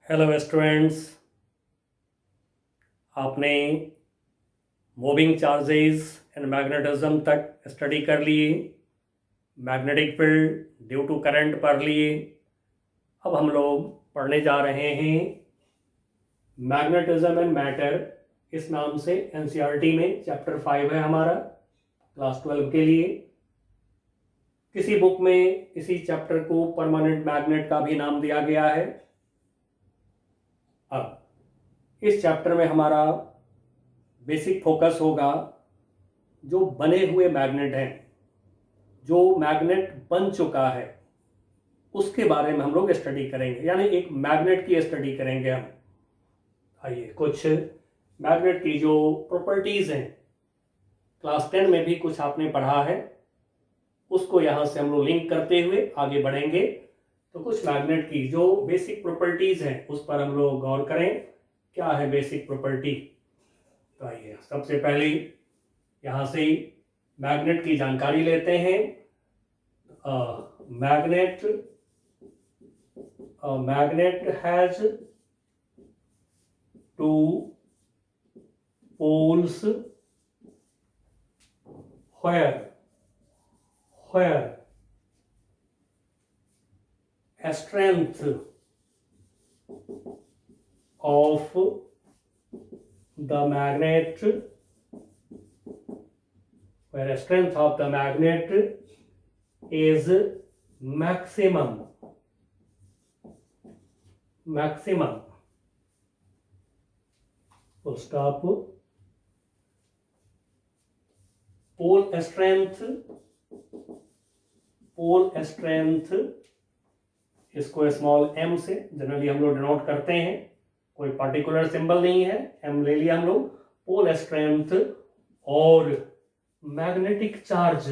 Hello students, आपने moving charges and magnetism तक study कर लिए। Magnetic field due to current पढ़ लिए। अब हम लोग पढ़ने जा रहे हैं मैग्नेटिज्म एंड मैटर। इस नाम से एनसीईआरटी में चैप्टर 5 है हमारा, क्लास 12 के लिए। किसी बुक में इसी चैप्टर को परमानेंट मैग्नेट का भी नाम दिया गया है। अब इस चैप्टर में हमारा बेसिक फोकस होगा जो बने हुए मैग्नेट हैं, जो मैग्नेट बन चुका है उसके बारे में हम लोग स्टडी करेंगे, यानी एक मैग्नेट की स्टडी करेंगे हम। आइए, कुछ मैग्नेट की जो प्रॉपर्टीज हैं, क्लास 10 में भी कुछ आपने पढ़ा है, उसको यहाँ से हम लोग लिंक करते हुए आगे बढ़ेंगे। तो कुछ मैग्नेट की जो बेसिक प्रॉपर्टीज हैं उस पर हम लोग गौर करें। क्या है बेसिक प्रॉपर्टी? तो आइए, सबसे पहले यहाँ से मैग्नेट की जानकारी लेते हैं। Magnet has two poles where a strength of the magnet is maximum. Full stop. Pole strength इसको स्मॉल m से जनरली हम लोग डिनोट करते हैं, कोई पर्टिकुलर सिंबल नहीं है, m ले लिया हम लोग। पोल स्ट्रेंथ और मैग्नेटिक चार्ज।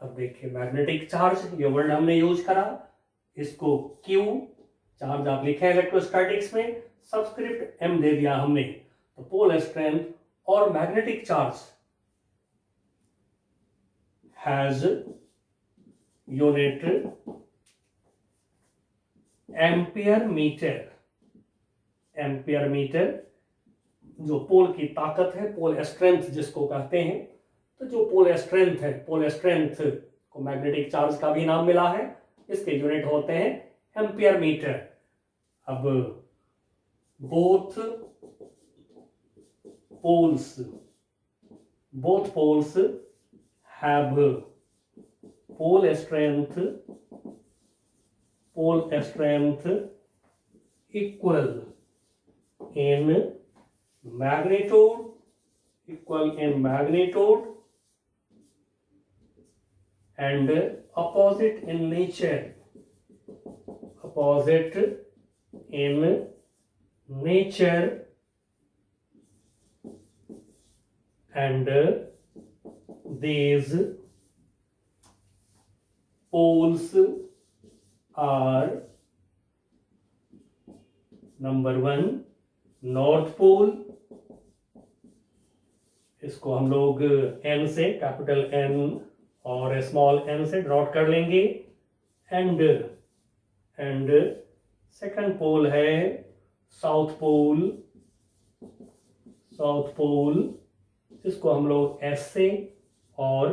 अब देखिए, मैग्नेटिक चार्ज ये वर्ड हमने यूज करा, इसको Q चार्ज आप लिखे इलेक्ट्रोस्टैटिक्स में, सबस्क्रिप्ट m दे दिया हमने। तो पोल स्ट्रेंथ और magnetic charge has unit ampere metre. जो पोल की ताकत है, पोल स्ट्रेंथ जिसको कहते हैं, तो जो पोल स्ट्रेंथ को मैग्नेटिक चार्ज का भी नाम मिला है, इसके यूनिट होते हैं एम्पियर मीटर। अब both poles have pole strength equal in magnitude and opposite in nature and these poles are number 1 north pole, इसको हम लोग N से, कैपिटल N और स्मॉल n से ड्रॉट कर लेंगे। एंड सेकंड पोल है साउथ पोल, इसको हम लोग S से और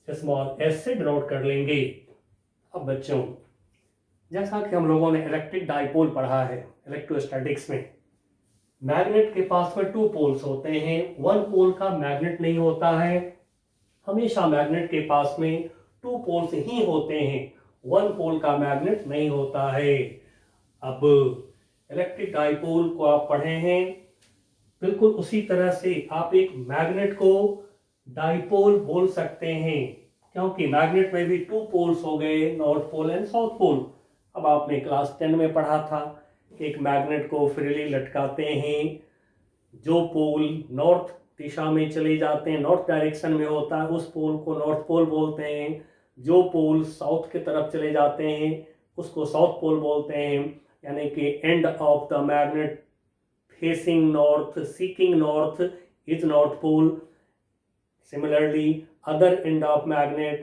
स्मॉल s से डिनोट कर लेंगे। अब बच्चों, जैसा कि हम लोगों ने इलेक्ट्रिक डाइपोल पढ़ा है इलेक्ट्रोस्टैटिक्स में, मैग्नेट के पास में 2 पोल्स होते हैं, 1 पोल का मैग्नेट नहीं होता है। हमेशा मैग्नेट के पास में 2 पोल्स ही होते हैं, 1 पोल का मैग्नेट नहीं होता है। अब इलेक्ट्रिक डाइपोल को आप पढ़े हैं, बिल्कुल उसी तरह से आप एक मैग्नेट को डाइपोल बोल सकते हैं, क्योंकि मैग्नेट में भी 2 पोल्स हो गए, north pole and south pole. अब आपने क्लास 10 में पढ़ा था, एक मैग्नेट को फ्रीली लटकाते हैं, जो पोल नॉर्थ दिशा में चले जाते हैं, नॉर्थ डायरेक्शन में होता है, उस पोल को नॉर्थ पोल बोलते हैं। जो पोल साउथ की तरफ चले जाते हैं उसको साउथ पोल बोलते हैं, यानी कि end of the magnet facing north, seeking north is north pole. Similarly, other end of magnet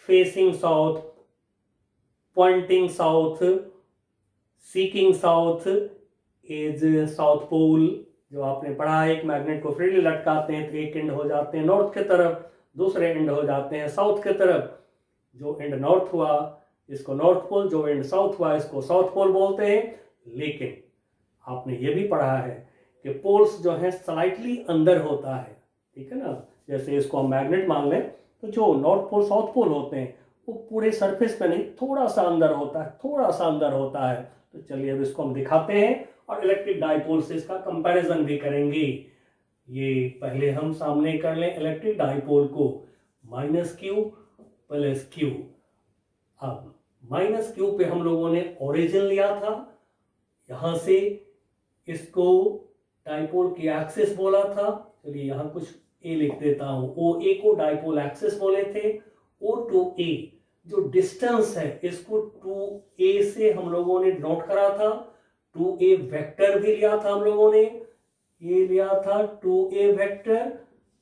facing south pointing south, seeking south is south pole. जो आपने पढ़ा है, एक मैग्नेट को फ्रीली लटकाते हैं तो एक एंड हो जाते हैं नॉर्थ की तरफ, दूसरे एंड हो जाते हैं साउथ की तरफ। जो एंड नॉर्थ हुआ इसको नॉर्थ पोल, जो एंड साउथ हुआ इसको साउथ पोल बोलते हैं। लेकिन आपने ये भी पढ़ा है कि पोल्स जो है स्लाइटली अंदर होता है, ठीक है ना। जैसे इसको हम मैग्नेट मान लें तो जो नॉर्थ पोल साउथ पोल होते हैं वो पूरे सरफेस पे नहीं, थोड़ा सा अंदर होता है, थोड़ा सा अंदर होता है। तो चलिए अब इसको हम दिखाते हैं और इलेक्ट्रिक डाइपोल से इसका कंपैरिजन भी करेंगे। ये पहले हम सामने कर लें इलेक्ट्रिक डाइपोल को, -q + q। अब -q पे हम लोगों ने ओरिजिन लिया था, यहां से इसको डाइपोल की एक्सिस बोला था। चलिए यहां कुछ a लिख देता हूं, OA को डाइपोल एक्सिस बोले थे। O to A जो डिस्टेंस है इसको 2a से हम लोगों ने नोट करा था। 2a वेक्टर भी लिया था हम लोगों ने, ये लिया था 2a वेक्टर।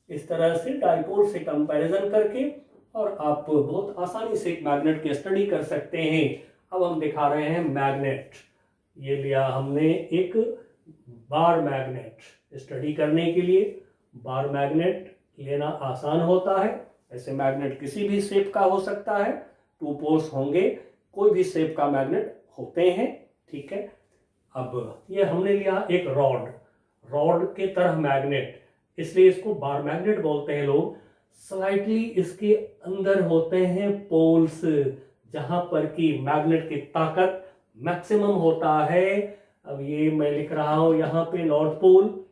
इस तरह से डाइपोल से कंपैरिजन करके और आप बहुत आसानी से एक मैग्नेट की स्टडी कर सकते हैं। अब हम दिखा रहे हैं मैग्नेट। ये लिया हमने एक बार मैग्नेट स्टडी करने के लिए। बार मैग्नेट लेना आसान होता है, ऐसे मैग्नेट किसी भी शेप का हो सकता है, 2 पोल्स होंगे, कोई भी शेप का मैग्नेट होते हैं, ठीक है। अब ये हमने लिया एक रॉड के तरह मैग्नेट, इसलिए इसको बार मैग्नेट बोलते हैं लोग। स्लाइटली इसके अंदर होते हैं पोल्स, जहां पर कि मैग्नेट की ताकत मैक्सिमम होता है। अब ये मैं लिख रहा हूं यहां पे नॉर्थ पोल,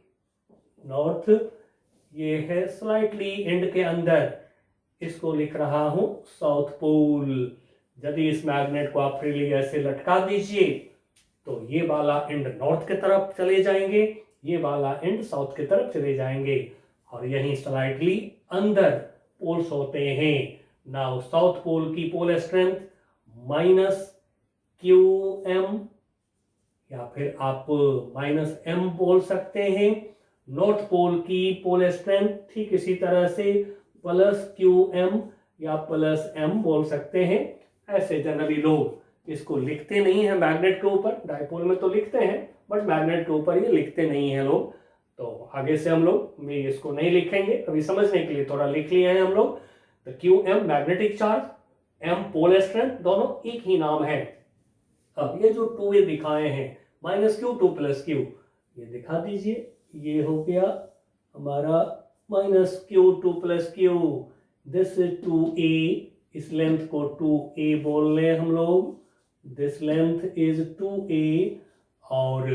नॉर्थ, ये है स्लाइटली एंड के अंदर, इसको लिख रहा हूं साउथ पोल। यदि इस मैग्नेट को आप फ्रीली ऐसे लटका दीजिए तो ये वाला एंड नॉर्थ की तरफ चले जाएंगे, ये वाला एंड साउथ की तरफ चले जाएंगे, और यहीं स्लाइटली अंदर पोल्स होते हैं। नाउ साउथ पोल की पोल स्ट्रेंथ -qm, या फिर आप -m बोल सकते हैं। नॉर्थ पोल की पोल स्ट्रेंथ ठीक इसी तरह से +qm या +m बोल सकते हैं। ऐसे जनरली लोग इसको लिखते नहीं है मैग्नेट के ऊपर, डाइपोल में तो लिखते हैं बट मैग्नेट के ऊपर ये लिखते नहीं है लोग। तो आगे से हम लोग इसको नहीं लिखेंगे, अभी समझने के लिए थोड़ा लिख लिए हैं हम लोग। तो qm magnetic charge, m pole strength, दोनों एक ही नाम है। अब ये जो 2a दिखाए हैं -q 2 + q, ये दिखा दीजिए। ये हो गया हमारा -q 2 + q, this is 2a, इस लेंथ को 2a बोल रहे हैं हम लोग, दिस लेंथ इज 2a। और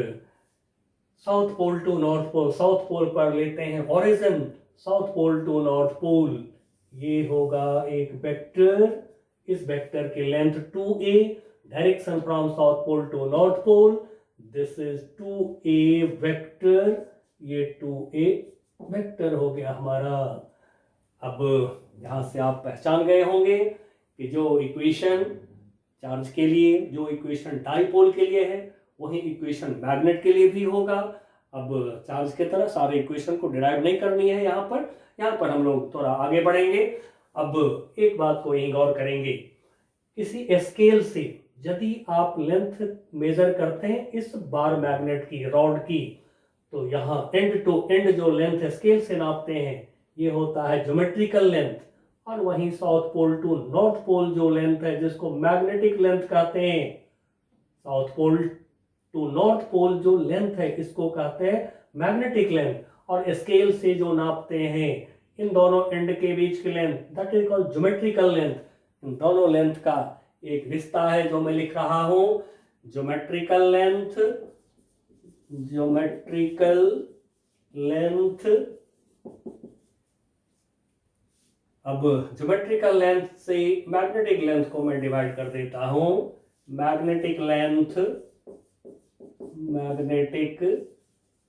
south pole to north pole, south pole पर लेते हैं origin, south pole to north pole, ये होगा एक वेक्टर, इस वेक्टर की length 2a, direction from south pole to north pole, this is 2a vector, ये 2a वेक्टर हो गया हमारा। अब यहां से आप पहचान गए होंगे कि जो इक्वेशन चार्ज के लिए, जो इक्वेशन डाइपोल के लिए है, वही इक्वेशन मैग्नेट के लिए भी होगा। अब चार्ज की तरह सारे इक्वेशन को डिराइव नहीं करनी है यहाँ पर हम लोग थोड़ा आगे बढ़ेंगे। अब एक बात को यहीं गौर करेंगे, किसी स्केल से यदि आप लेंथ मेजर करते हैं इस बार मैग्नेट की, रॉड की, तो यहाँ एंड टू एंड जो लेंथ स्केल से नापते हैं ये होता है ज्योमेट्रिकल लेंथ, और वहीं south pole to north pole जो लेंथ है जिसको मैग्नेटिक लेंथ कहते हैं, south pole to north pole जो लेंथ है इसको कहते हैं मैग्नेटिक लेंथ। और स्केल से जो नापते हैं इन दोनों एंड के बीच की length, that is called geometrical length. इन दोनों लेंथ का एक रिश्ता है जो मैं लिख रहा हूं, ज्योमेट्रिकल लेंथ, ज्योमेट्रिकल लेंथ। अब ज्योमेट्रिकल लेंथ से मैग्नेटिक लेंथ को मैं डिवाइड कर देता हूं, magnetic length, magnetic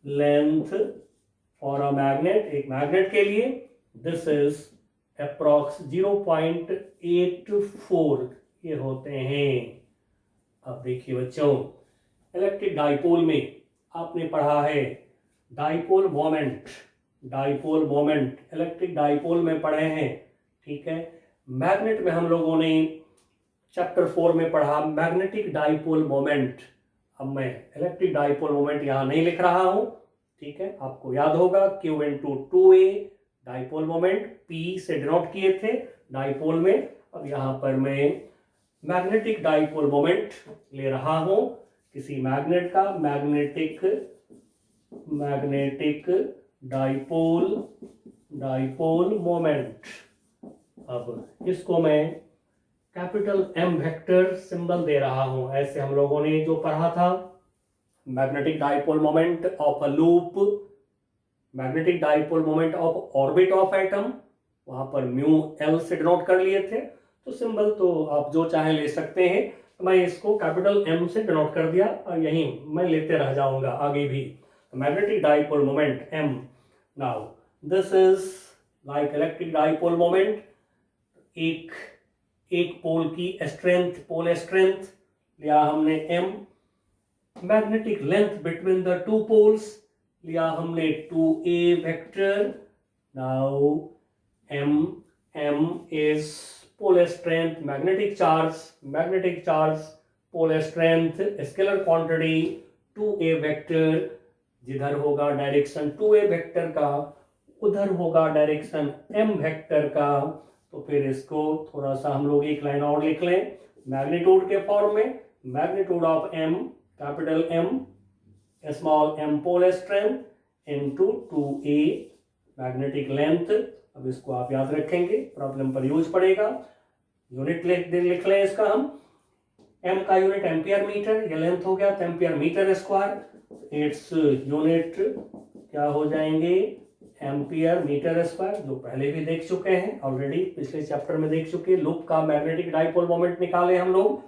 length for a magnet, एक मैग्नेट के लिए, दिस इज अप्रॉक्स 0.84 ये होते हैं। अब देखिए बच्चों, इलेक्ट्रिक डाइपोल में आपने पढ़ा है dipole moment, dipole moment electric dipole में पढ़े हैं, ठीक है। मैग्नेट में हम लोगों ने चैप्टर 4 में पढ़ा मैग्नेटिक डाइपोल मोमेंट। अब मैं इलेक्ट्रिक डाइपोल मोमेंट यहाँ नहीं लिख रहा हूँ, ठीक है, आपको याद होगा Q into 2A dipole moment P से डिनोट किए थे डाइपोल में। अब यहाँ पर मैं मैग्नेटिक डाइपोल मोमेंट ले रहा हूँ किसी मैग्नेट का, मैग्नेटिक डाइपोल मोमेंट। अब इसको मैं कैपिटल M वेक्टर सिंबल दे रहा हूं। ऐसे हम लोगों ने जो पढ़ा था magnetic dipole moment of a loop, magnetic dipole moment of orbit of atom, वहां पर म्यू L से डिनोट कर लिए थे। तो सिंबल तो आप जो चाहे ले सकते हैं, तो मैं इसको कैपिटल M से डिनोट कर दिया और यही मैं लेते रह जाऊंगा आगे भी। Magnetic dipole moment M। Now this is like electric dipole moment. एक पोल की स्ट्रेंथ, पोल स्ट्रेंथ लिया हमने M। Magnetic length between the two poles लिया हमने 2A vector. Now M is pole strength, magnetic charge, pole strength, scalar quantity 2A vector. जिधर होगा direction 2A vector का, उधर होगा डायरेक्शन M वेक्टर का। तो फिर इसको थोड़ा सा हम लोग एक लाइन और लिख लें मैग्नीट्यूड के फॉर्म में। Magnitude of M, capital M, small m pole strength into 2A magnetic length. अब इसको आप याद रखेंगे, प्रॉब्लम पर यूज पड़ेगा। यूनिट लिख लें इसका हम। m का यूनिट एम्पियर मीटर, ये लेंथ हो गया ampere metre square. Its unit क्या हो जाएंगे, एम्पियर मीटर स्क्वायर, जो पहले भी देख चुके हैं ऑलरेडी, पिछले चैप्टर में देख चुके। लूप का मैग्नेटिक डाइपोल मोमेंट निकाले हम लोग।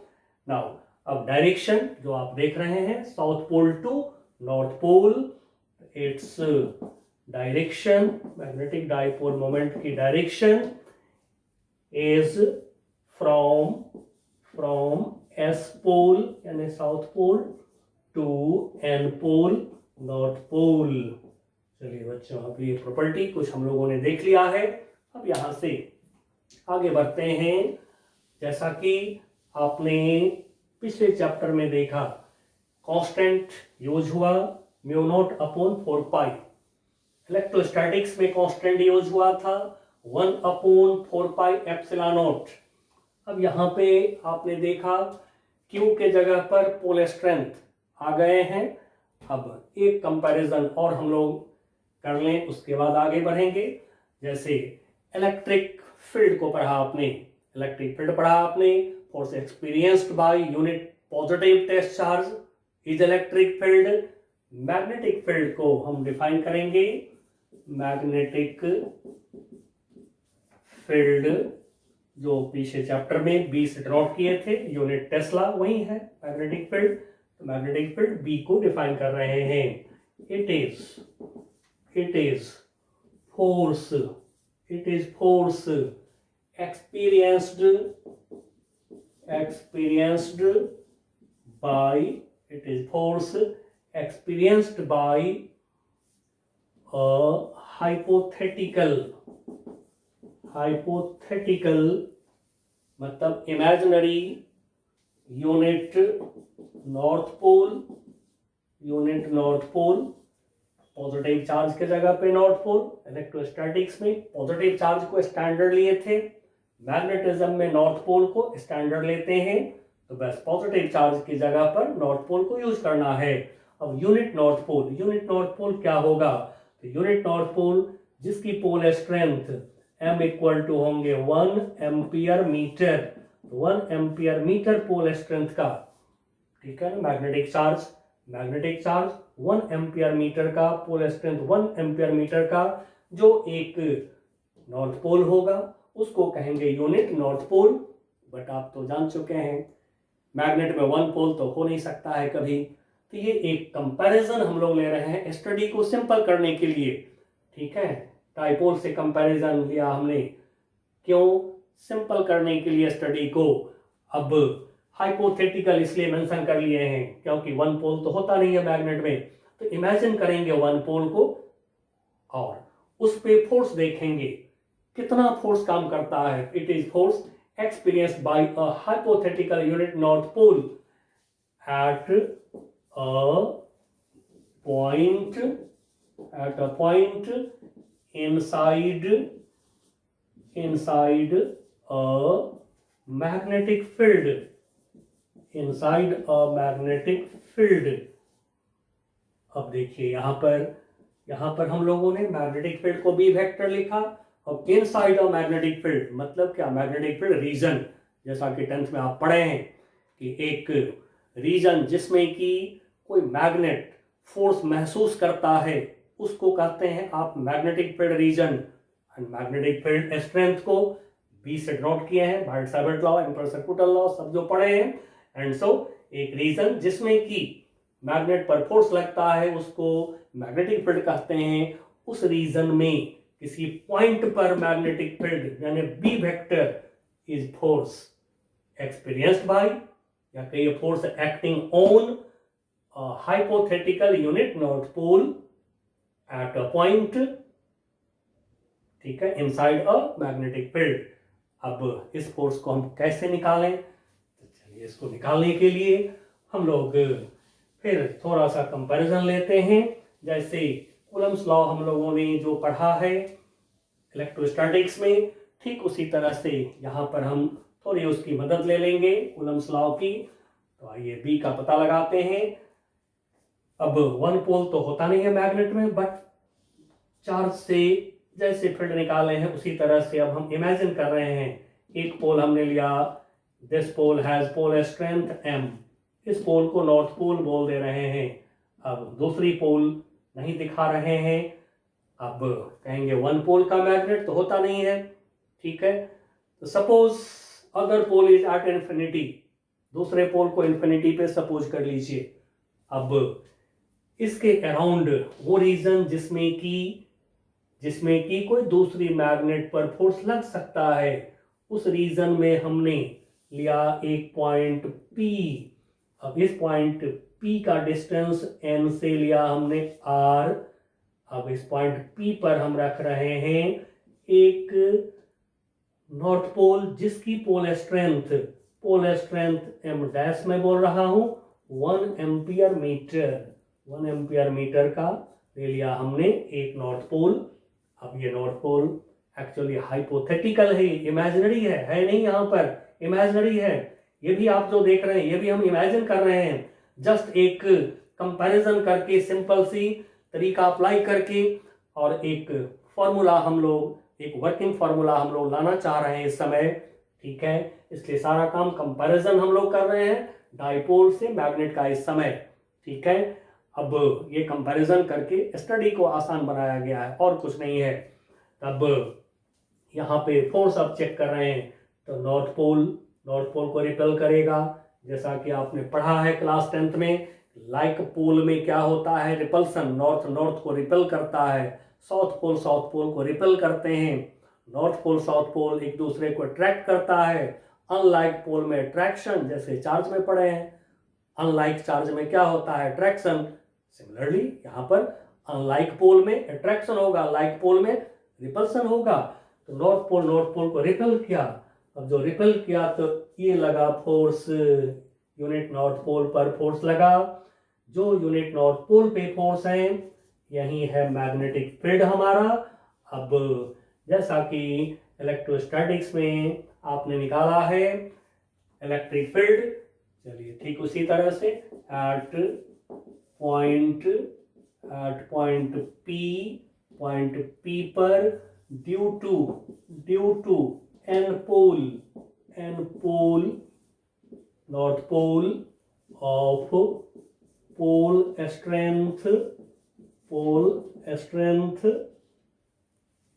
नाउ अब डायरेक्शन जो आप देख रहे हैं, south pole to north pole, it's direction, magnetic dipole moment की direction is from S pole यानी south pole to N pole north pole. चलिए बच्चों, अब ये प्रॉपर्टी कुछ हम लोगों ने देख लिया है। अब यहां से आगे बढ़ते हैं। जैसा कि आपने पिछले चैप्टर में देखा, कांस्टेंट यूज हुआ म्यू नॉट अपॉन 4 पाई। इलेक्ट्रोस्टैटिक्स में कांस्टेंट यूज हुआ था 1 अपॉन 4 पाई एप्सिलॉन नॉट। अब यहाँ पे आपने देखा Q के जगह पर पोल स्ट्रेंथ आ गए हैं। अब एक कंपैरिजन और हम लोग कर लें, उसके बाद आगे बढ़ेंगे। जैसे इलेक्ट्रिक फील्ड को पढ़ा आपने, इलेक्ट्रिक फील्ड पढ़ा आपने, force experienced by unit positive test charge is electric field. Magnetic field को हम डिफाइन करेंगे, मैग्नेटिक फील्ड जो पीछे चैप्टर में बी से ड्रॉप किए थे, यूनिट टेस्ला वही है मैग्नेटिक फील्ड। तो मैग्नेटिक फील्ड बी को डिफाइन कर रहे हैं। It is force experienced by a hypothetical मतलब imaginary unit north pole, positive charge के जगह पे नॉर्थ पोल। इलेक्ट्रोस्टैटिक्स में पॉजिटिव चार्ज को स्टैंडर्ड लिए थे, मैग्नेटिज्म में नॉर्थ पोल को स्टैंडर्ड लेते हैं। तो बस पॉजिटिव चार्ज की जगह पर नॉर्थ पोल को यूज करना है। अब यूनिट नॉर्थ पोल क्या होगा, तो यूनिट नॉर्थ पोल जिसकी pole strength M equal to होंगे 1 ampere metre, 1 ampere metre pole strength का, ठीक है ना। मैग्नेटिक चार्ज 1 एम्पियर मीटर का, पोल स्ट्रेंथ 1 एम्पियर मीटर का, जो एक नॉर्थ पोल होगा उसको कहेंगे यूनिट नॉर्थ पोल। बट आप तो जान चुके हैं मैग्नेट में 1 पोल तो हो नहीं सकता है कभी। तो ये एक कंपैरिजन हम लोग ले रहे हैं स्टडी को सिंपल करने के लिए, ठीक है। डाइपोल से कंपैरिजन लिया हमने, क्यों, सिंपल करने के लिए स्टडी को। अब हाइपोथेटिकल इसलिए मेंशन कर लिए हैं क्योंकि 1 पोल तो होता नहीं है मैग्नेट में। तो इमेजिन करेंगे 1 पोल को और उस पे फोर्स देखेंगे कितना फोर्स काम करता है। It is force experienced by a hypothetical unit north pole at a point inside a magnetic field, inside a magnetic field. अब देखिए यहाँ पर हम लोगों ने मैग्नेटिक फील्ड को बी वेक्टर लिखा और इनसाइड अ मैग्नेटिक फील्ड मतलब क्या, मैग्नेटिक फील्ड रीजन, जैसा कि 10th में आप पढ़े हैं कि एक रीजन जिसमें कि कोई मैग्नेट फोर्स महसूस करता है उसको कहते हैं आप magnetic field region. And magnetic field strength को बी से डिनोट किए हैं, बार्ट-सावर्त लॉ, एम्पीयर-सर्कुटल लॉ सब जो पढ़े हैं। एंड सो एक रीजन जिसमें कि मैग्नेट पर फोर्स लगता है उसको मैग्नेटिक फील्ड कहते हैं। उस रीजन में किसी पॉइंट पर मैग्नेटिक फील्ड यानी B vector is force experienced by, या कहिए force acting on hypothetical unit north pole at a point, ठीक है, इनसाइड अ मैग्नेटिक फील्ड। अब इस फोर्स को हम कैसे निकालें, तो चलिए इसको निकालने के लिए हम लोग फिर थोड़ा सा कंपैरिजन लेते हैं। जैसे कूलम्स लॉ हम लोगों ने जो पढ़ा है इलेक्ट्रोस्टैटिक्स में, ठीक उसी तरह से यहाँ पर हम थोड़ी उसकी मदद ले लेंगे कूलम्स लॉ की। तो आइए बी का पता लगाते हैं। अब वन पोल तो होता नहीं है मैग्नेट में, बट चार्ज से जैसे फील्ड निकाले हैं उसी तरह से अब हम इमेजिन कर रहे हैं। एक पोल हमने लिया, this pole has pole strength m, इस पोल को नॉर्थ पोल बोल दे रहे हैं। अब दूसरी पोल नहीं दिखा रहे हैं, अब कहेंगे वन पोल का मैग्नेट तो होता नहीं है, ठीक है। तो suppose other pole is at infinity, दूसरे पोल को इन्फिनिटी पे सपोज कर लीजिए। अब इसके अराउंड वो रीजन जिसमें कि कोई दूसरी मैग्नेट पर फोर्स लग सकता है, उस रीजन में हमने लिया एक पॉइंट P। अब इस पॉइंट P का डिस्टेंस n से लिया हमने R। अब इस पॉइंट P पर हम रख रहे हैं एक नॉर्थ पोल जिसकी पोल स्ट्रेंथ m डैश में बोल रहा हूं 1 एम्पियर मीटर का ले लिया हमने एक नॉर्थ पोल। अब ये नॉर्थ पोल एक्चुअली हाइपोथेटिकल है, इमेजिनरी है नहीं, यहाँ पर इमेजिनरी है। ये भी आप जो देख रहे हैं ये भी हम इमेजिन कर रहे हैं, जस्ट एक कंपैरिजन करके, सिंपल सी तरीका अप्लाई करके, और एक फॉर्मूला हम लोग, एक वर्किंग फॉर्मूला हम लोग लाना चाह रहे हैं इस समय, ठीक है। इसलिए सारा काम कंपैरिजन हम लोग कर रहे हैं डाइपोल से मैग्नेट का इस समय, ठीक है। अब ये कंपैरिजन करके स्टडी को आसान बनाया गया है और कुछ नहीं है। तब यहाँ पे फोर्स अब चेक कर रहे हैं, तो नॉर्थ पोल को रिपेल करेगा, जैसा कि आपने पढ़ा है क्लास 10th में। लाइक पोल में क्या होता है, रिपल्सन, नॉर्थ को रिपेल करता है, साउथ पोल को रिपेल करते हैं। नॉर्थ पोल साउथ पोल एक दूसरे को अट्रैक्ट करता है। अनलाइक पोल में अट्रैक्शन, जैसे चार्ज में पढ़े हैं, अनलाइक चार्ज में क्या होता है, अट्रैक्शन। सिमिलरली यहाँ पर अनलाइक पोल में अट्रैक्शन होगा, लाइक पोल में रिपल्सन होगा। तो नॉर्थ पोल को रिपेल किया। अब जो रिपेल किया तो ये लगा फोर्स, यूनिट नॉर्थ पोल पर फोर्स लगा। जो यूनिट नॉर्थ पोल पे फोर्स है यही है मैग्नेटिक फील्ड हमारा। अब जैसा कि इलेक्ट्रोस्टैटिक्स में आपने निकाला है इलेक्ट्रिक फील्ड, चलिए ठीक उसी तरह से एट पॉइंट P पर due to n pole north pole of pole strength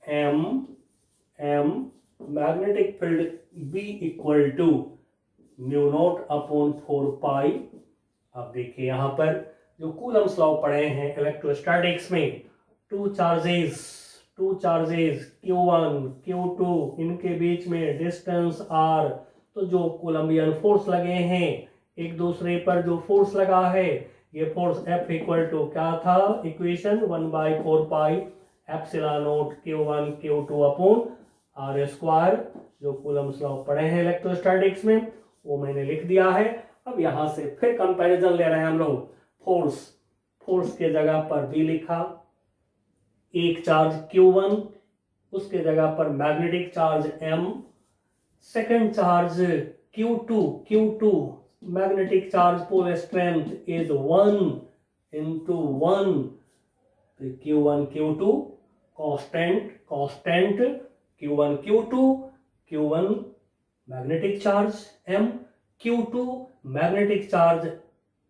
m magnetic field B equal to mu naught upon 4 pi. अब देखिए यहाँ पर जो कूलम्स लॉ पढ़े हैं इलेक्ट्रोस्टैटिक्स में, टू चार्जेस Q1 Q2 इनके बीच में डिस्टेंस R, तो जो कूलम्बियन फोर्स लगे हैं एक दूसरे पर, जो फोर्स लगा है ये फोर्स F इक्वल टू क्या था, equation 1/4 pi epsilon naught Q1 Q2 upon R square, जो कूलम्स लॉ पढ़े हैं इलेक्ट्रोस्टैटिक्स में वो मैंने लिख दिया है। अब यहाँ से फिर कंपैरिजन ले रहे हैं हम लोग। फोर्स के जगह पर बी लिखा, एक चार्ज Q1, उसके जगह पर magnetic charge M, second charge Q2 magnetic charge pole strength is 1 into 1, Q1 Q2 constant Q1 Q1 magnetic charge M, Q2 magnetic charge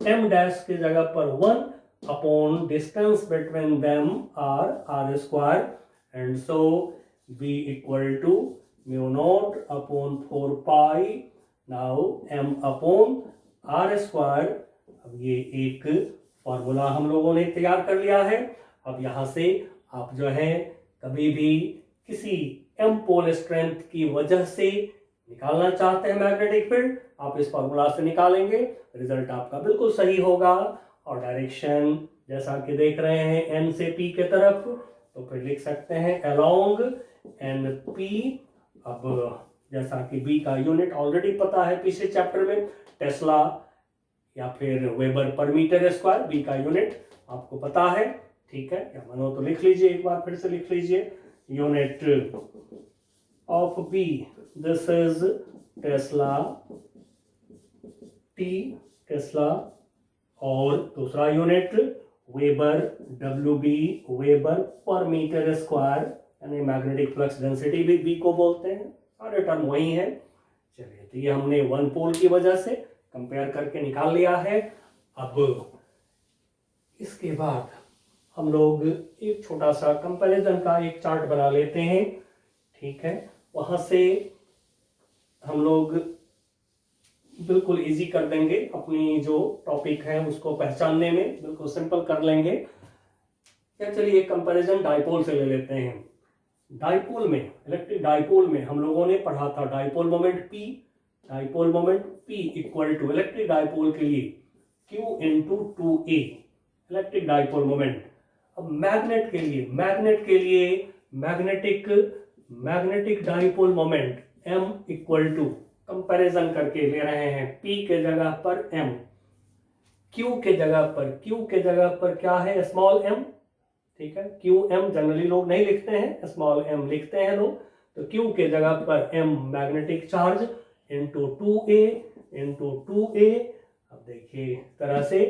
M dash की जगह पर 1 upon distance between them R square, and so B equal to mu naught upon 4 pi now M upon R square. अब ये एक formula हम लोगों ने तैयार कर लिया है। अब यहाँ से आप जो है कभी भी किसी M पोल स्ट्रेंथ की वजह से निकालना चाहते हैं मैग्नेटिक फील्ड, आप इस फॉर्मूला से निकालेंगे, रिजल्ट आपका बिल्कुल सही होगा। और डायरेक्शन जैसा कि देख रहे हैं N से P के तरफ, तो फिर लिख सकते हैं अलोंग NP। अब जैसा कि B का यूनिट ऑलरेडी पता है पिछले चैप्टर में, टेस्ला या फिर वेबर पर मीटर स्क्वायर, B का यूनिट आपको पता है, ठीक है। या मानो तो लिख लीजिए, एक बार फिर से लिख लीजिए, unit of B, this is tesla, T tesla, और दूसरा यूनिट वेबर, WB वेबर पर मीटर स्क्वायर, यानी मैग्नेटिक फ्लक्स डेंसिटी भी B को बोलते हैं, सारे टर्म वही है। चलिए, तो ये हमने वन पोल की वजह से कंपेयर करके निकाल लिया है। अब इसके बाद हम लोग एक छोटा सा कंपैरिजन का एक चार्ट बना लेते हैं, ठीक है। वहां से हम लोग बिल्कुल इजी कर देंगे, अपनी जो टॉपिक है उसको पहचानने में बिल्कुल सिंपल कर लेंगे। या चलिए एक कंपैरिजन डाइपोल से ले लेते हैं। डाइपोल में, इलेक्ट्रिक डाइपोल में हम लोगों ने पढ़ा था dipole moment P equal to electric dipole के लिए Q into 2A electric dipole moment. अब मैग्नेट के लिए magnetic dipole moment M equal to, comparison करके ले रहे हैं, P के जगह पर M, Q के जगह पर क्या है, स्मॉल m, ठीक है। QM जनरली लोग नहीं लिखते हैं, स्मॉल m लिखते हैं लोग, तो Q के जगह पर M magnetic charge into 2A। अब देखिए तरह से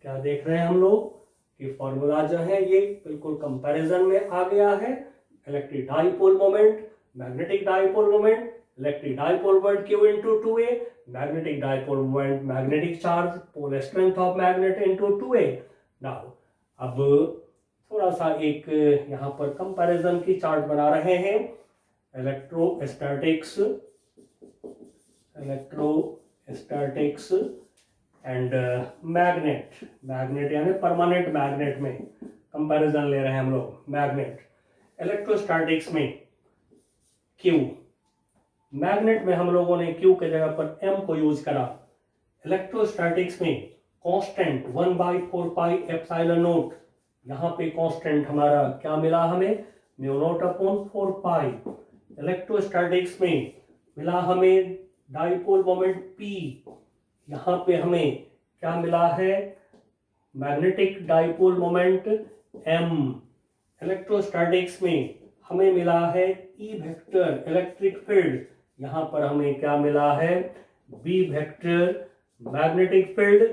क्या देख रहे हैं हम लोग कि फॉर्मूला जो है ये बिल्कुल कंपैरिजन में आ गया है। Electric dipole moment, magnetic dipole moment, electric dipole moment Q into 2A, magnetic dipole moment, magnetic charge, pole strength of magnet into 2A। Now अब थोड़ा सा एक यहाँ पर कंपैरिजन की चार्ट बना रहे हैं। इलेक्ट्रोस्टैटिक्स एंड मैग्नेट यानी परमानेंट मैग्नेट में कंपैरिजन ले रहे हैं हम लोग। मैग्नेट, इलेक्ट्रोस्टैटिक्स में Q, मैग्नेट में हम लोगों ने Q के जगह पर M को यूज करा। इलेक्ट्रोस्टैटिक्स में कांस्टेंट 1/4 पाई एप्सिलॉन नॉट, यहाँ पे कांस्टेंट हमारा क्या मिला हमें, म्यू नॉट अपॉन 4 पाई। इलेक्ट्रोस्टैटिक्स में मिला हमें डाइपोल मोमेंट P, यहाँ पे हमें क्या मिला है, magnetic dipole moment M। Electrostatics में हमें मिला है E वेक्टर इलेक्ट्रिक फील्ड, यहाँ पर हमें क्या मिला है, B वेक्टर मैग्नेटिक फील्ड।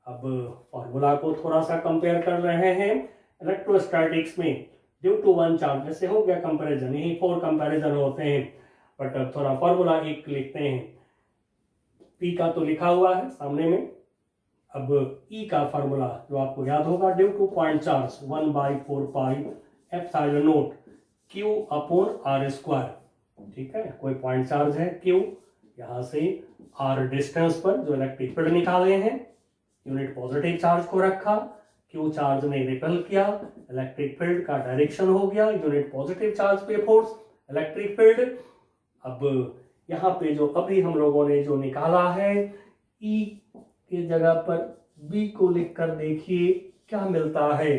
अब फॉर्मूला को थोड़ा सा कंपेयर कर रहे हैं। इलेक्ट्रोस्टैटिक्स में ड्यू टू वन चार्ज, जैसे हो गया कंपैरिजन, यही 4 कंपैरिजन होते हैं, बट अब थोड़ा फॉर्मूला एक लिखते हैं। P का तो लिखा हुआ है सामने में, अब E का फॉर्मूला जो आपको याद होगा, due two point charge 1/4 pi epsilon not Q upon R square, ठीक है। कोई पॉइंट चार्ज है Q, यहाँ से R डिस्टेंस पर जो इलेक्ट्रिक फील्ड निकाले हैं, यूनिट पॉजिटिव चार्ज को रखा, Q चार्ज ने रिपेल किया, इलेक्ट्रिक फील्ड का डायरेक्शन हो गया यूनिट पॉजिटिव चार्ज पे फोर्स इलेक्ट्रिक फील्ड। अब यहाँ पे जो अभी हम लोगों ने जो निकाला है, E की जगह पर B को लिखकर देखिए क्या मिलता है।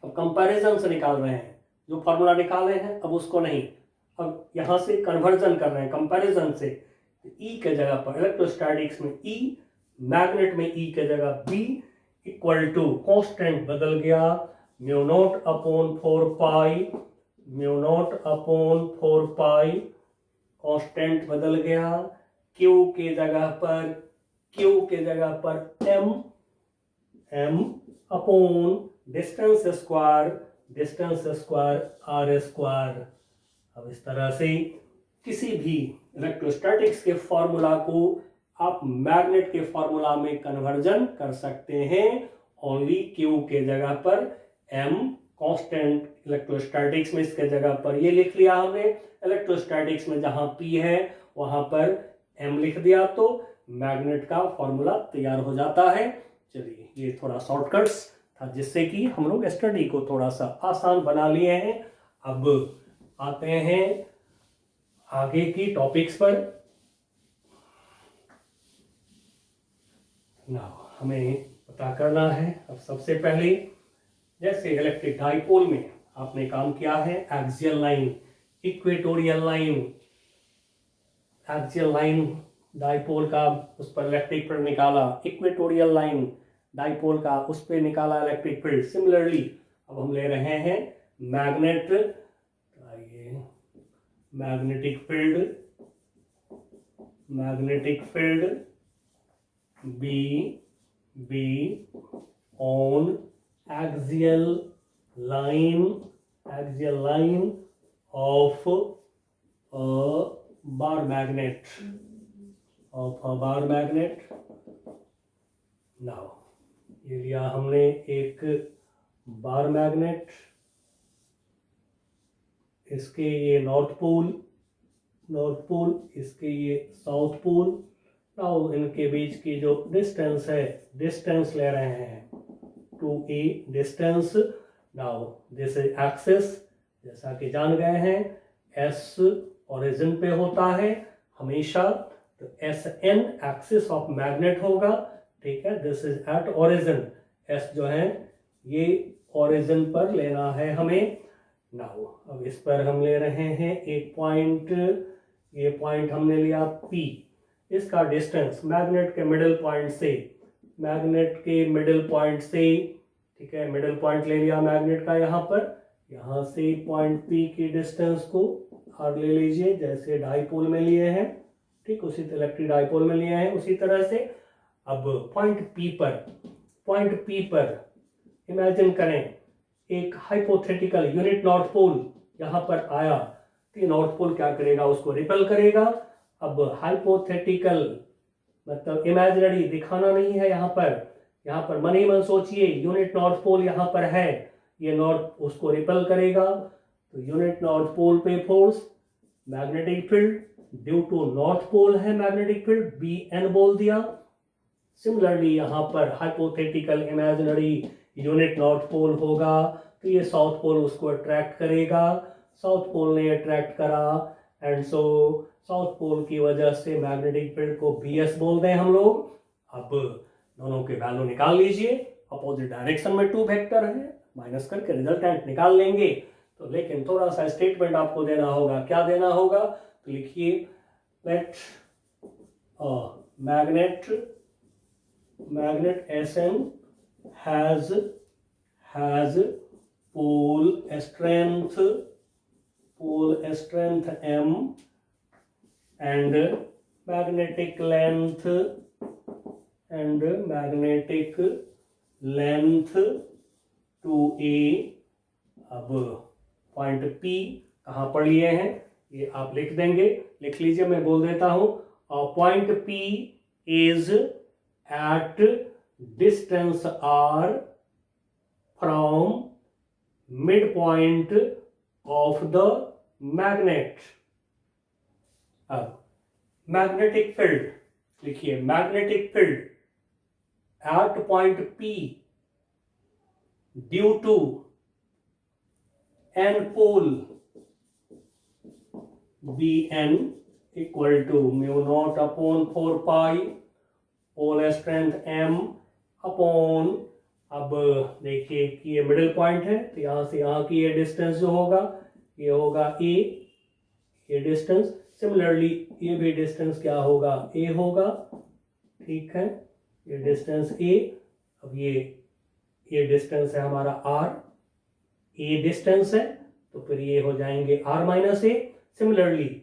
अब कंपैरिजन से निकाल रहे हैं, जो फॉर्मूला निकाले हैं अब उसको नहीं, अब यहाँ से कन्वर्जन कर रहे हैं कंपैरिजन से, ई के जगह पर इलेक्ट्रोस्टैटिक्स में ई, मैग्नेट में ई के जगह बी इक्वल टू कांस्टेंट बदल गया mu naught upon 4 pi, mu naught upon 4 pi, constant बदल गया, क्यू के जगह पर M upon distance square R square. अब इस तरह से किसी भी इलेक्ट्रोस्टैटिक्स के फॉर्मूला को आप मैग्नेट के फॉर्मूला में कन्वर्जन कर सकते हैं। ओनली क्यू के जगह पर एम कांस्टेंट, इलेक्ट्रोस्टैटिक्स में इसके जगह पर ये लिख लिया हमने, इलेक्ट्रोस्टैटिक्स में जहां पी है वहां पर एम लिख दिया तो मैग्नेट का फॉर्मूला तैयार हो जाता है। चलिए ये थोड़ा शॉर्टकट्स था जिससे कि हम लोग स्टडी को थोड़ा सा आसान बना लिए हैं। अब आते हैं आगे की टॉपिक्स पर। नाउ हमें पता करना है अब सबसे पहले, जैसे इलेक्ट्रिक डाइपोल में आपने काम किया है axial line, equatorial line, axial line dipole का उस पर इलेक्ट्रिक फील्ड निकाला, इक्वेटोरियल लाइन डाइपोल का उस पर निकाला इलेक्ट्रिक फील्ड। सिमिलरली अब हम ले रहे हैं magnet, magnetic field be on axial line of bar magnet, now ये लिया हमने एक बार मैग्नेट, इसके ये नॉर्थ पोल, इसके ये साउथ पोल। नाउ इनके बीच की जो डिस्टेंस है, डिस्टेंस ले रहे हैं 2a distance. Now this is axis, जैसा कि जान गए हैं एस ओरिजिन पे होता है हमेशा, तो S an axis of magnet होगा, ठीक है। This is at origin, S जो है ये ओरिजिन पर लेना है हमें। नाउ अब इस पर हम ले रहे हैं एक पॉइंट, ये पॉइंट हमने लिया P, इसका डिस्टेंस मैग्नेट के मिडिल पॉइंट से, ठीक है, मिडिल पॉइंट ले लिया मैग्नेट का यहाँ पर, यहाँ से पॉइंट P की डिस्टेंस को R ले लीजिए, जैसे डाइपोल में लिए हैं, ठीक, उसी इलेक्ट्रिक डाइपोल में लिए हैं उसी तरह से। अब पॉइंट P पर इमेजिन करें एक हाइपोथेटिकल यूनिट नॉर्थ पोल यहाँ पर आया, तो नॉर्थ पोल क्या करेगा, उसको रिपेल करेगा। अब हाइपोथेटिकल मतलब इमेजिनरी, दिखाना नहीं है यहाँ पर मन ही मन सोचिए यूनिट नॉर्थ पोल यहाँ पर है, ये नॉर्थ उसको रिपेल करेगा, तो यूनिट नॉर्थ पोल पे force magnetic field due to north pole है, मैग्नेटिक फील्ड Bn बोल दिया। सिमिलरली यहाँ पर hypothetical imaginary unit north pole होगा, तो ये साउथ पोल उसको अट्रैक्ट करेगा, साउथ पोल ने अट्रैक्ट करा, एंड सो साउथ पोल की वजह से मैग्नेटिक फील्ड को Bs बोल दें हम लोग। अब दोनों के वैल्यू निकाल लीजिए, अपोजिट डायरेक्शन में 2 वेक्टर है, माइनस करके रिजल्टेंट निकाल लेंगे। तो लेकिन थोड़ा सा स्टेटमेंट आपको देना होगा, क्या देना होगा, तो लिखिए late magnet Sn has pole strength m and magnetic length 2a। अब पॉइंट P कहाँ पर लिए हैं ये आप लिख देंगे, लिख लीजिए, मैं बोल देता हूं। Point P is at distance r from midpoint of the magnet। अब मैग्नेटिक फील्ड लिखिए, magnetic field at point P due to n pole Bn equal to mu naught upon 4 pi pole strength m upon, अब देखिए कि ये middle point है, तो यहाँ से यहाँ की ये डिस्टेंस जो होगा ये होगा a, ये डिस्टेंस, सिमिलरली ये भी डिस्टेंस क्या होगा, ए होगा, ठीक है, ये डिस्टेंस ए। अब ये डिस्टेंस है हमारा आर, ए डिस्टेंस है, तो फिर ये हो जाएंगे आर माइनस ए। सिमिलरली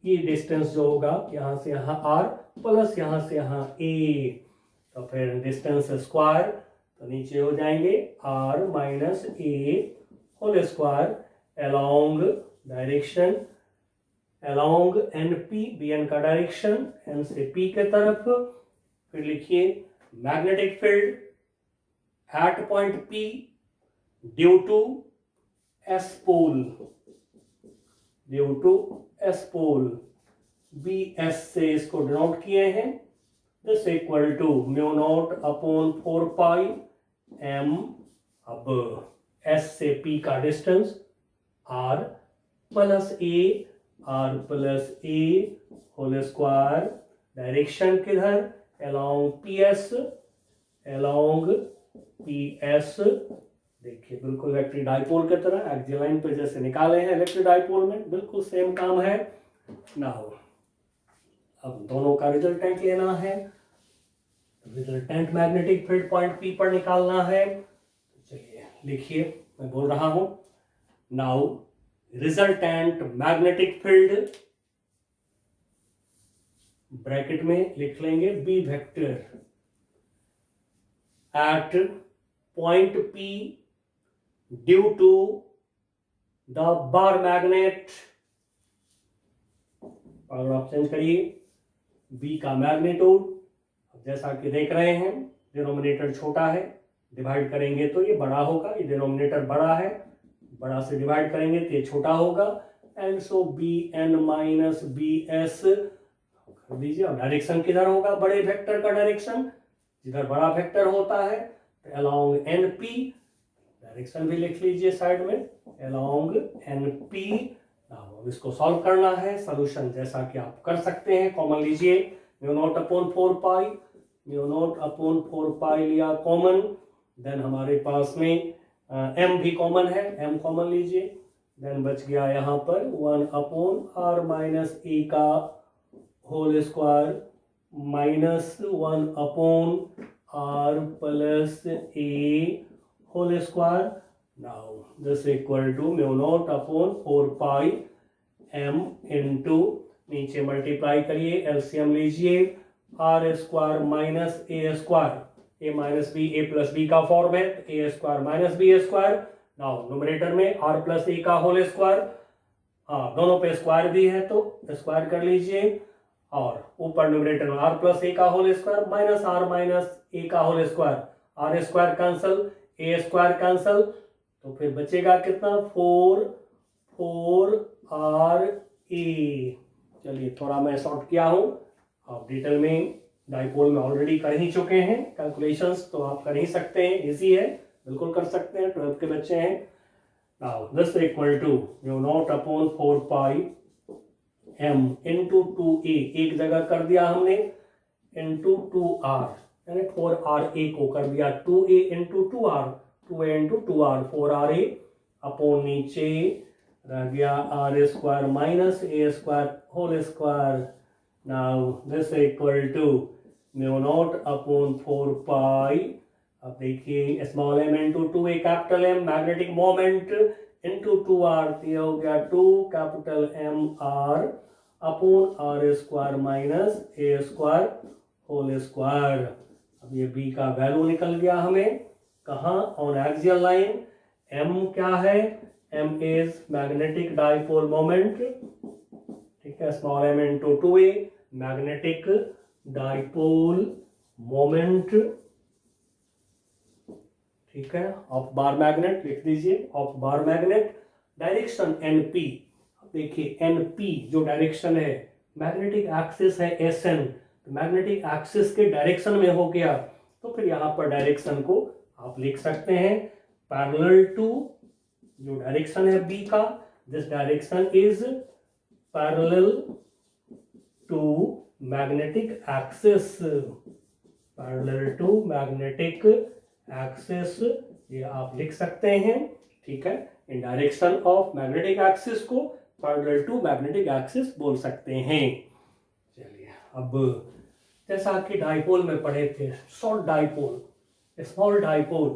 ये डिस्टेंस जो होगा यहाँ से यहाँ आर प्लस यहाँ से यहाँ ए, तो फिर डिस्टेंस स्क्वायर, तो नीचे हो जाएंगे R minus A whole square along direction, along N P, B N का डायरेक्शन, एन से पी के तरफ। फिर लिखिए magnetic field at point P due to S pole, due to S pole, B S से इसको डिनोट किए हैं, this equal to mu naught upon 4 pi M. अब एस से पी का distance R plus A, R plus A whole square, direction किधर, along P S, along P S. देखिए बिल्कुल इलेक्ट्रिक डाइपोल की तरह एक्सियल लाइन पे जैसे निकाले हैं इलेक्ट्रिक डाइपोल में, बिल्कुल सेम काम है। नाउ अब दोनों का रिजल्टेंट लेना है, resultant magnetic field point P पर निकालना है। चलिए लिखिए, मैं बोल रहा हूं। Now resultant magnetic field bracket में लिख लेंगे B vector at point P due to the bar magnet, और आप चेंज करिए बी का मैग्नीट्यूड, जैसा कि देख रहे हैं डिनोमिनेटर छोटा है, डिवाइड करेंगे तो ये बड़ा होगा, ये डिनोमिनेटर बड़ा है, बड़ा से डिवाइड करेंगे तो ये छोटा होगा, and so B N minus B S कर दीजिए। अब डायरेक्शन किधर होगा, बड़े वेक्टर का डायरेक्शन जिधर बड़ा वेक्टर होता है, तो अलोंग एन पी, डायरेक्शन भी लिख लीजिए साइड में, अलोंग एन पी। अब इसको सॉल्व करना है, सोल्यूशन जैसा कि आप कर सकते हैं, कॉमन लीजिए, mu naught upon 4 pi, mu naught upon 4 पाई लिया कॉमन, देन हमारे पास में m भी कॉमन है, m कॉमन लीजिए, देन बच गया यहाँ पर 1 अपॉन r माइनस ए का whole square minus 1 upon r plus A whole square. Now this equal to mu naught upon 4 pi m into, नीचे मल्टीप्लाई करिए, एलसीएम लीजिए, R square minus A square, A minus B, A plus B का form है, A square minus B square. Now numerator में R plus A का whole square, हाँ दोनों पे स्क्वायर भी है तो स्क्वायर कर लीजिए, और ऊपर न्यूमरेटर में आर प्लस ए का whole square minus R minus A का whole square, R square cancel, A square cancel, तो फिर बचेगा कितना, 4 आर ए। चलिए थोड़ा मैं सॉर्ट किया हूं, आप डिटेल में डाइपोल में ऑलरेडी कर ही चुके हैं कैलकुलेशंस, तो आप कर ही सकते हैं, इजी है, बिल्कुल कर सकते हैं, 12th के बच्चे हैं। Now this equal to mu naught upon 4 pi m into 2a, एक जगह कर दिया हमने, इंटू 2r, यानी 4ra को कर दिया 2a into 2r, 2a into 2r, 4ra upon नीचे रह गया R square minus A square whole square. Now this equal to mu naught upon 4 pi, अब देखिए small m into 2a capital M magnetic moment into 2r, ये हो गया 2 capital M r upon R square minus A square whole square. अब ये b का value निकल गया हमें कहाँ, ऑन एक्सियल लाइन, m क्या है, m is magnetic dipole moment, ठीक है, small m into 2a magnetic dipole moment, ठीक है, ऑफ बार मैग्नेट लिख दीजिए, of bar magnet, direction np, देखिए np जो डायरेक्शन है, मैग्नेटिक एक्सिस है sn, तो मैग्नेटिक एक्सिस के डायरेक्शन में हो गया, तो फिर यहाँ पर डायरेक्शन को आप लिख सकते हैं पैरेलल टू, जो डायरेक्शन है b का, this direction is parallel to magnetic axis, parallel to magnetic axis, ये आप लिख सकते हैं, ठीक है, इन डायरेक्शन ऑफ मैग्नेटिक एक्सिस को पैरेलल टू मैग्नेटिक एक्सिस बोल सकते हैं। चलिए अब जैसा कि डाइपोल में पढ़े थे, शॉर्ट डाइपोल, स्मॉल डाइपोल,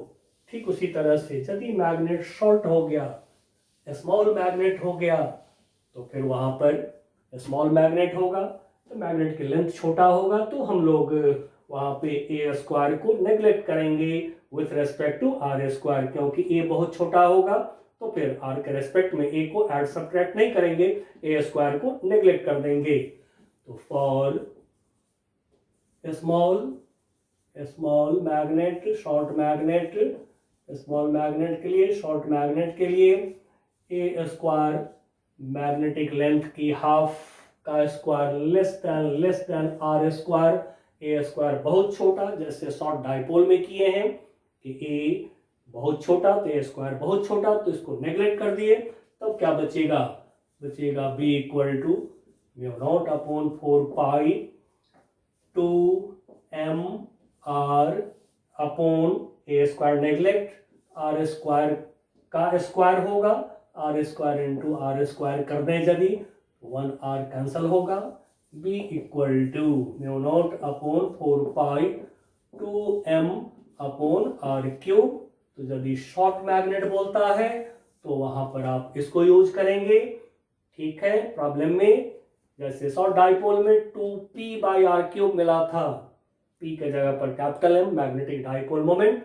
ठीक उसी तरह से यदि मैग्नेट शॉर्ट हो गया, स्मॉल मैग्नेट हो गया, तो फिर वहां पर स्मॉल मैग्नेट होगा, तो मैग्नेट की लेंथ छोटा होगा, तो हम लोग वहां पे ए स्क्वायर को नेग्लेक्ट करेंगे with respect to R square, क्योंकि ए बहुत छोटा होगा, तो फिर आर के रेस्पेक्ट में ए को ऐड सब्ट्रैक्ट नहीं करेंगे, ए स्क्वायर को नेग्लेक्ट कर देंगे। तो for small magnet, short magnet, small magnet के लिए, शॉर्ट मैग्नेट के लिए ए स्क्वायर मैग्नेटिक लेंथ की हाफ का square less than R square. A square बहुत छोटा, जैसे शॉर्ट डाइपोल में किए हैं कि ए बहुत छोटा तो ए स्क्वायर बहुत छोटा, तो इसको नेग्लेक्ट कर दिए। तब क्या बचेगा? बचेगा B equal to mu naught upon 4 pi 2 M R upon A square neglect, R square का स्क्वायर होगा, R square into R square कर दें यदि 1 आर कैंसल होगा, B equal to mu naught upon 4 pi 2 M upon R cube. तो यदि short magnet बोलता है तो वहां पर आप इसको यूज करेंगे, ठीक है। प्रॉब्लम में जैसे शॉर्ट डाइपोल में 2p बाई आर क्यूब मिला था, p के जगह पर capital M, magnetic dipole moment.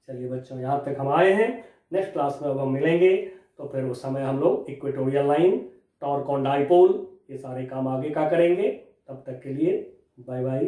चलिए बच्चों, यहाँ तक हम आए हैं। नेक्स्ट क्लास में अब हम मिलेंगे, तो फिर उस समय हम लोग equatorial line, torque on dipole, ये सारे काम आगे का करेंगे। तब तक के लिए बाय बाय।